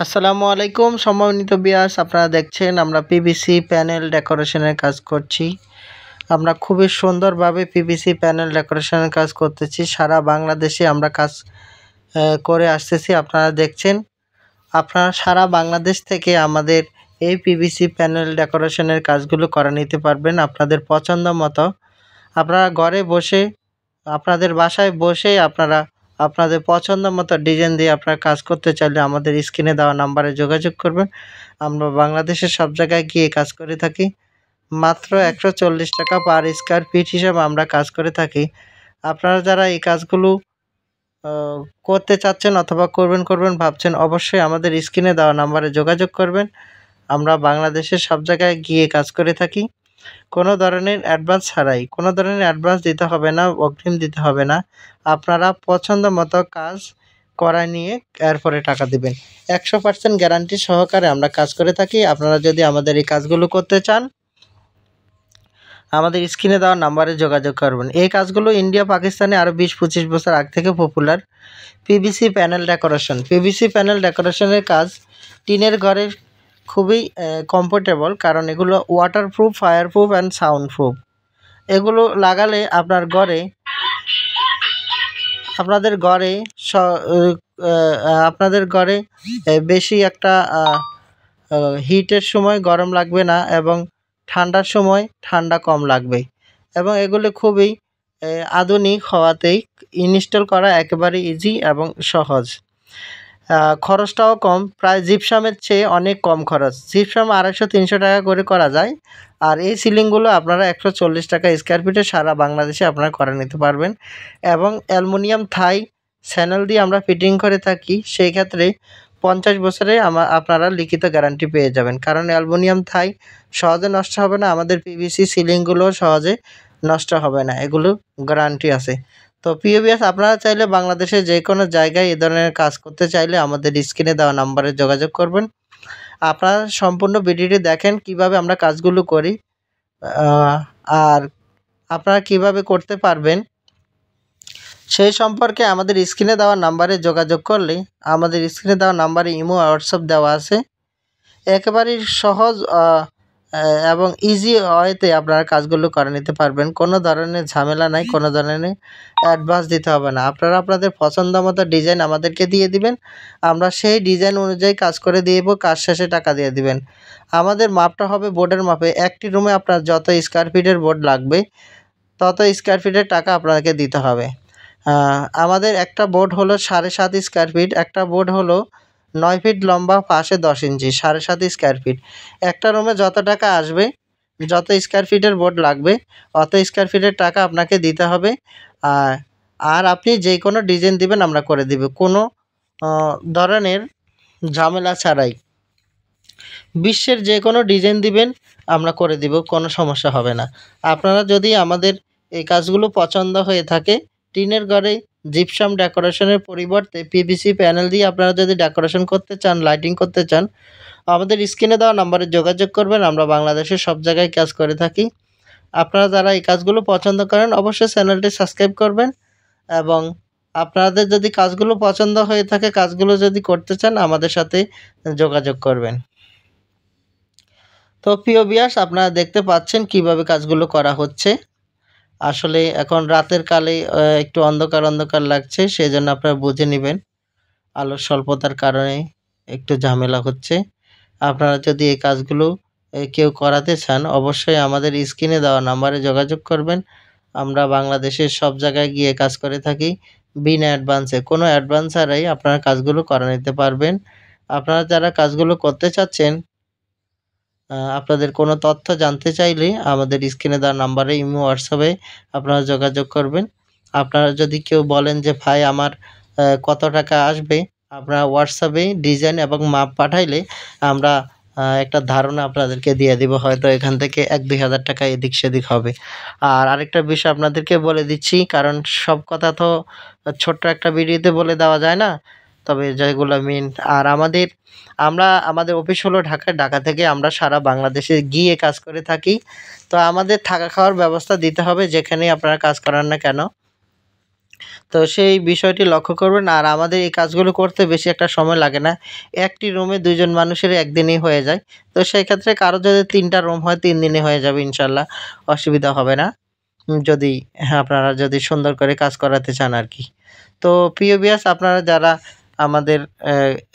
আসসালামু আলাইকুম সম্মানিত ভিউয়ার্স, আপনারা দেখছেন আমরা পিভিসি প্যানেল ডেকোরেশনের কাজ করছি। আমরা খুবই সুন্দরভাবে পিভিসি প্যানেল ডেকোরেশনের কাজ করতেছি। সারা বাংলাদেশে আমরা কাজ করে আসতেছি। আপনারা দেখছেন, আপনারা সারা বাংলাদেশ থেকে আমাদের এই পিভিসি প্যানেল ডেকোরেশনের কাজগুলো করে নিতে পারবেন আপনাদের পছন্দ মতো। আপনারা ঘরে বসে, আপনাদের বাসায় বসেই আপনারা আপনাদের পছন্দ মতো ডিজাইন দিয়ে আপনারা কাজ করতে চাইলে আমাদের স্ক্রিনে দেওয়া নাম্বারে যোগাযোগ করবেন। আমরা বাংলাদেশের সব জায়গায় গিয়ে কাজ করে থাকি। মাত্র ১৪০ টাকা পার স্কয়ার ফিট হিসাবে আমরা কাজ করে থাকি। আপনারা যারা এই কাজগুলো আ করতে চাচ্ছেন অথবা করবেন ভাবছেন, অবশ্যই আমাদের স্ক্রিনে দেওয়া নাম্বারে যোগাযোগ করবেন। আমরা বাংলাদেশের সব জায়গায় গিয়ে কাজ করে থাকি। কোনো ধরনের অ্যাডভান্স ছাড়াই, কোনো ধরনের অ্যাডভান্স দিতে হবে না, অগ্রিম দিতে হবে না। আপনারা পছন্দ মতো কাজ করায় নিয়ে এরপরে টাকা দিবেন। ১০০% গ্যারান্টি সহকারে আমরা কাজ করে থাকি। আপনারা যদি আমাদের এই কাজগুলো করতে চান, আমাদের স্ক্রিনে দেওয়া নাম্বারে যোগাযোগ করবেন। এই কাজগুলো ইন্ডিয়া, পাকিস্তানে আরও ২০-২৫ বছর আগ থেকে popular. PVC panel decoration. PVC panel ডেকোরেশনের কাজ টিনের ঘরে খুবই কমফোর্টেবল, কারণ এগুলো waterproof, fireproof and sound proof. এগুলো লাগালে আপনাদের ঘরে স উ আপনাদের ঘরে বেশি একটা হিটের সময় গরম লাগবে না, এবং ঠান্ডার সময় ঠান্ডা কম লাগবে, এবং এগুলো খুবই আধুনিক হওয়াতেই ইনস্টল করা একেবারে ইজি এবং সহজ। খরচটাও কম, প্রায় জিপসামের চেয়ে অনেক কম খরচ। জিপসাম ২৫০-৩০০ টাকা করে করা যায়। আর এই সিলিংগুলো আপনারা ১৪০ টাকা স্কয়ার ফিটে সারা বাংলাদেশে আপনারা করে নিতে পারবেন, এবং অ্যালুমিনিয়াম থাই স্যানেল দিয়ে আমরা ফিটিং করে থাকি। সেই ক্ষেত্রে ৫০ বছরে আপনারা লিখিত গ্যারান্টি পেয়ে যাবেন, কারণ অ্যালুমিনিয়াম থাই সহজে নষ্ট হবে না। আমাদের পিভিসি সিলিংগুলোও সহজে নষ্ট হবে না, এগুলো গ্যারান্টি আছে। তো প্রিয় ভিউয়ার্স, আপনারা চাইলে বাংলাদেশের যে কোনো জায়গায় এ ধরনের কাজ করতে চাইলে আমাদের স্ক্রিনে দেওয়া নাম্বারে যোগাযোগ করবেন। আপনারা সম্পূর্ণ ভিডিওটি দেখেন কিভাবে আমরা কাজগুলো করি, আর আপনারা কিভাবে করতে পারবেন সেই সম্পর্কে আমাদের স্ক্রিনে দেওয়া নাম্বারে যোগাযোগ করলে, আমাদের স্ক্রিনে দেওয়া নাম্বারে ইমো, হোয়াটসঅ্যাপ দেওয়া আছে। একেবারেই সহজ এবং ইজি ওয়েতে আপনারা কাজগুলো করে নিতে পারবেন। কোনো ধরনের ঝামেলা নাই, কোনো ধরনের অ্যাডভান্স দিতে হবে না। আপনারা আপনাদের পছন্দ মতো ডিজাইন আমাদেরকে দিয়ে দিবেন। আমরা সেই ডিজাইন অনুযায়ী কাজ করে দিয়ে দেবো, কাজ শেষে টাকা দিয়ে দিবেন। আমাদের মাপটা হবে বোর্ডের মাপে। একটি রুমে আপনার যত স্কয়ার ফিটের বোর্ড লাগবে, তত স্কয়ার ফিটের টাকা আপনাকে দিতে হবে। আমাদের একটা বোর্ড হলো ৭.৫ স্কয়ার ফিট, একটা বোর্ড হলো ৯ ফিট লম্বা, পাশে ১০ ইঞ্চি, ৭.৫ স্কয়ার ফিট। একটা রুমে যত টাকা আসবে, যত স্কয়ার ফিটের বোর্ড লাগবে, অত স্কয়ার ফিটের টাকা আপনাকে দিতে হবে। আর আপনি যে কোনো ডিজাইন দিবেন আমরা করে দিব, কোনো ধরনের ঝামেলা ছাড়াই। বিশ্বের যে কোনো ডিজাইন দিবেন আমরা করে দিব, কোনো সমস্যা হবে না। আপনারা যদি আমাদের এই কাজগুলো পছন্দ হয়ে থাকে, টিনের ঘরে জিপসাম ডেকোরেশনের পরিবর্তে পিভিসি প্যানেল দিয়ে আপনারা যদি ডেকোরেশন করতে চান, লাইটিং করতে চান, আমাদের স্ক্রিনে দেওয়া নাম্বারে যোগাযোগ করবেন। আমরা বাংলাদেশের সব জায়গায় কাজ করে থাকি। আপনারা যারা এই কাজগুলো পছন্দ করেন, অবশ্যই চ্যানেলটি সাবস্ক্রাইব করবেন, এবং আপনাদের যদি কাজগুলো পছন্দ হয়ে থাকে, কাজগুলো যদি করতে চান, আমাদের সাথে যোগাযোগ করবেন। তো প্রিয় ভিউয়ার্স, আপনারা দেখতে পাচ্ছেন কিভাবে কাজগুলো করা হচ্ছে। আসলে এখন রাতের কালে একটু অন্ধকার লাগছে, সেজন্য আপনারা বুঝে নিবেন। আলোর স্বল্পতার কারণে একটু ঝামেলা হচ্ছে। আপনারা যদি এই কাজগুলো কেউ করাতে চান, অবশ্যই আমাদের স্ক্রিনে দেওয়া নাম্বারে যোগাযোগ করবেন। আমরা বাংলাদেশের সব জায়গায় গিয়ে কাজ করে থাকি বিনা অ্যাডভান্সে। কোনো অ্যাডভান্স ছাড়াই আপনারা কাজগুলো করে নিতে পারবেন। আপনারা যারা কাজগুলো করতে চাচ্ছেন, আপনাদের কোনো তথ্য জানতে চাইলে আমাদের স্ক্রিনে দেওয়া নাম্বারে ইমো, হোয়াটসঅ্যাপে আপনারা যোগাযোগ করবেন। আপনারা যদি কেউ বলেন যে ভাই আমার কত টাকা আসবে, আপনারা হোয়াটসঅ্যাপে ডিজাইন এবং মাপ পাঠাইলে আমরা একটা ধারণা আপনাদেরকে দিয়ে দিব। হয়তো এখান থেকে ১-২ হাজার টাকা এদিক সেদিক হবে। আর আরেকটা বিষয় আপনাদেরকে বলে দিচ্ছি, কারণ সব কথা তো ছোট্ট একটা ভিডিওতে বলে দেওয়া যায় না। তবে যেগুলো মেইন, আর আমাদের অফিস হলো ঢাকায়। ঢাকা থেকে আমরা সারা বাংলাদেশে গিয়ে কাজ করে থাকি। তো আমাদের থাকা খাওয়ার ব্যবস্থা দিতে হবে যেখানেই আপনারা কাজ করান না কেন। তো সেই বিষয়টি লক্ষ্য করবেন। আর আমাদের এই কাজগুলো করতে বেশি একটা সময় লাগে না। একটি রুমে ২ জন মানুষের একদিনেই হয়ে যায়। তো সেই ক্ষেত্রে কারো যদি ৩ টা রুম হয় ৩ দিনে হয়ে যাবে ইনশাআল্লাহ, অসুবিধা হবে না। যদি আপনারা যদি সুন্দর করে কাজ করাতে চান আরকি। তো প্রিয় ভিউয়ার্স, আপনারা যারা আমাদের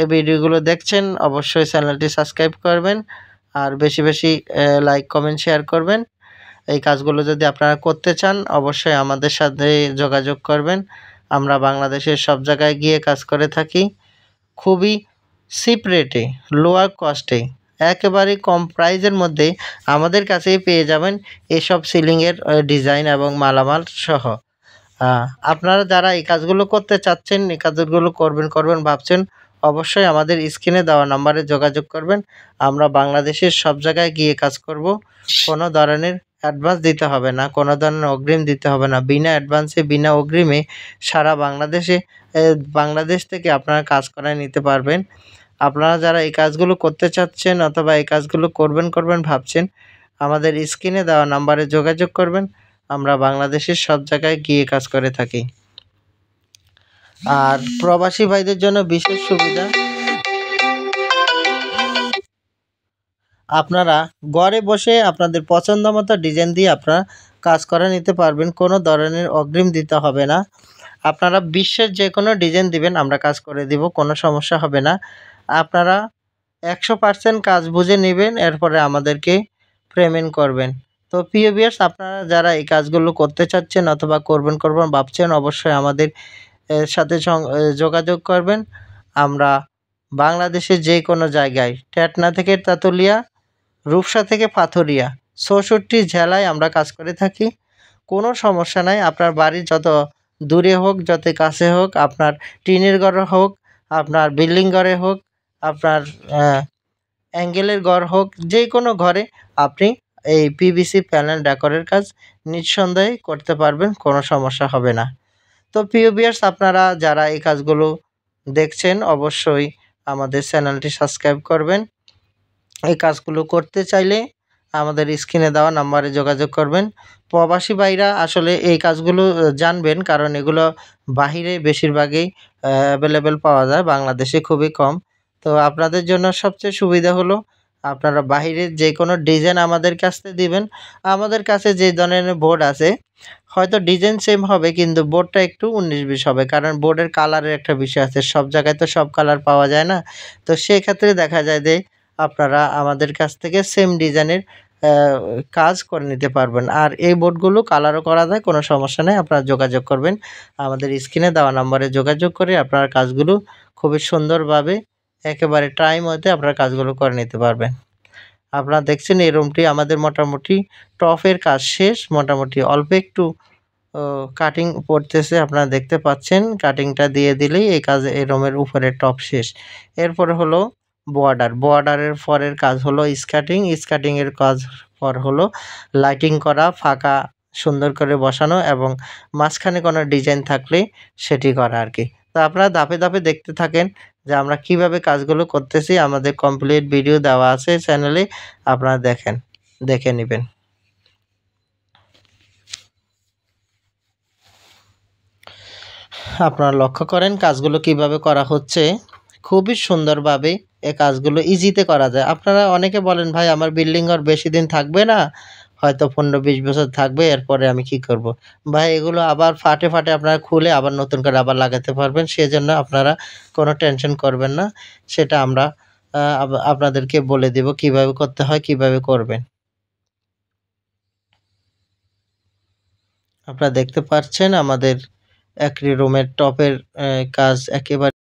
এই ভিডিওগুলো দেখছেন অবশ্যই চ্যানেলটি সাবস্ক্রাইব করবেন। আর বেশি, বেশি লাইক, কমেন্ট, শেয়ার করবেন। এই কাজগুলো যদি আপনারা করতে চান অবশ্যই আমাদের সাথে যোগাযোগ করবেন। আমরা বাংলাদেশের সব জায়গায় গিয়ে কাজ করে থাকি। খুবই চিপ রেটে, লোয়ার কস্টে, একেবারে কম প্রাইজের মধ্যে আমাদের কাছেই পেয়ে যাবেন এসব সিলিংয়ের ডিজাইন এবং মালামাল সহ। আ আপনারা যারা এই কাজগুলো করতে চাচ্ছেন, এই কাজগুলো করবেন ভাবছেন, অবশ্যই আমাদের স্ক্রিনে দেওয়া নাম্বারে যোগাযোগ করবেন। আমরা বাংলাদেশের সব জায়গায় গিয়ে কাজ করব। কোনো ধরনের অ্যাডভান্স দিতে হবে না, কোনো ধরনের অগ্রিম দিতে হবে না। বিনা অ্যাডভান্সে, বিনা অগ্রিমে সারা বাংলাদেশে বাংলাদেশ থেকে আপনারা কাজ করায় নিতে পারবেন। আপনারা যারা এই কাজগুলো করতে চাচ্ছেন অথবা এই কাজগুলো করবেন ভাবছেন, আমাদের স্ক্রিনে দেওয়া নাম্বারে যোগাযোগ করবেন। আমরা বাংলাদেশের সব জায়গায় গিয়ে কাজ করে থাকি। আর প্রবাসী ভাইদের জন্য বিশেষ সুবিধা, আপনারা ঘরে বসে আপনাদের পছন্দ মতো ডিজাইন দিয়ে আপনারা কাজ করে নিতে পারবেন। কোনো ধরনের অগ্রিম দিতে হবে না। আপনারা বিশ্বের যেকোনো ডিজাইন দিবেন, আমরা কাজ করে দিব, কোনো সমস্যা হবে না। আপনারা ১০০% কাজ বুঝে নিবেন, এরপরে আমাদেরকে পেমেন্ট করবেন। তো প্রিয় ভিউয়ার্স, আপনারা যারা এই কাজগুলো করতে চাচ্ছেন অথবা করবেন ভাবছেন অবশ্যই আমাদের সাথে যোগাযোগ করবেন। আমরা বাংলাদেশের যেকোনো জায়গায়, টেটনা থেকে তেঁতুলিয়া, রূপসা থেকে পাথুরিয়া, ৬৪ জেলায় আমরা কাজ করে থাকি। কোনো সমস্যা নাই। আপনার বাড়ি যত দূরে হোক, যত কাছে হোক, আপনার টিনের ঘরে হোক, আপনার বিল্ডিং ঘরে হোক, আপনার অ্যাঙ্গেলের ঘর হোক, যেকোনো ঘরে আপনি এই পিভিসি প্যানেল ডেকোরের কাজ নিঃসন্দেহে করতে পারবেন, কোনো সমস্যা হবে না। তো প্রিয় ভিউয়ার্স, আপনারা যারা এই কাজগুলো দেখছেন অবশ্যই আমাদের চ্যানেলটি সাবস্ক্রাইব করবেন। এই কাজগুলো করতে চাইলে আমাদের স্ক্রিনে দেওয়া নাম্বারে যোগাযোগ করবেন। প্রবাসী ভাইরা আসলে এই কাজগুলো জানবেন, কারণ এগুলো বাহিরে বেশিরভাগই অ্যাভেলেবেল পাওয়া যায়, বাংলাদেশে খুবই কম। তো আপনাদের জন্য সবচেয়ে সুবিধা হলো আপনারা বাহিরের যেকোনো ডিজাইন আমাদের কাছ থেকে দিবেন। আমাদের কাছে যে ধরনের বোর্ড আছে, হয়তো ডিজাইন সেম হবে কিন্তু বোর্ডটা একটু ১৯-২০ হবে। কারণ বোর্ডের কালারের একটা বিষয় আছে। সব জায়গায় তো সব কালার পাওয়া যায় না। তো সেক্ষেত্রে দেখা যায় যে আপনারা আমাদের কাছ থেকে সেম ডিজাইনের অ্যা কাজ করে নিতে পারবেন। আর এই বোর্ডগুলো কালারও করা যায়, কোনো সমস্যা নাই। আপনারা যোগাযোগ করবেন। আমাদের স্ক্রিনে দেওয়া নম্বরে যোগাযোগ করে আপনার কাজগুলো খুবই সুন্দরভাবে একেবারে টাইম মতে আপনারা কাজগুলো করে নিতে পারবেন। আপনারা দেখছেন এই রুমটি আমাদের মোটামুটি টপের কাজ শেষ। মোটামুটি অল্প একটু ও কাটিং পড়তেছে, আপনারা দেখতে পাচ্ছেন। কাটিংটা দিয়ে দিলেই এই রুমের উপরের টপ শেষ। এরপরে হলো বর্ডারের পরের কাজ হলো স্কার্টিং এর কাজ পর হলো লাইটিং করা, ফাঁকা সুন্দর করে বসানো এবং মাঝখানে কোনো ডিজাইন থাকলে সেটি করা আরকি। তো আপনারা ধাপে দেখতে থাকেন যে আমরা কিভাবে কাজগুলো করতেছি। আমাদের কমপ্লিট ভিডিও দেওয়া আছে চ্যানেলে, আপনারা দেখে নিবেন। আপনারা লক্ষ্য করেন কাজগুলো কিভাবে করা হচ্ছে। খুবই সুন্দরভাবে এই কাজগুলো ইজিতে করা যায়। আপনারা অনেকে বলেন, "ভাই আমার বিল্ডিং ঘর বেশিদিন থাকবে না। হয়তো ১৫-২০ বছর থাকবে, এরপরে আমি কি করব?" ভাই এগুলো আবার ফাটে আপনারা খুলে আবার নতুন করে আবার লাগাতে পারবেন। সেজন্য আপনারা কোনো টেনশন করবেন না। সেটা আমরা আপনাদেরকে বলে দেব কিভাবে করতে হয়, কিভাবে করবেন। আপনারা দেখতে পাচ্ছেন আমাদের একটি রুমের টপের কাজ একেবারে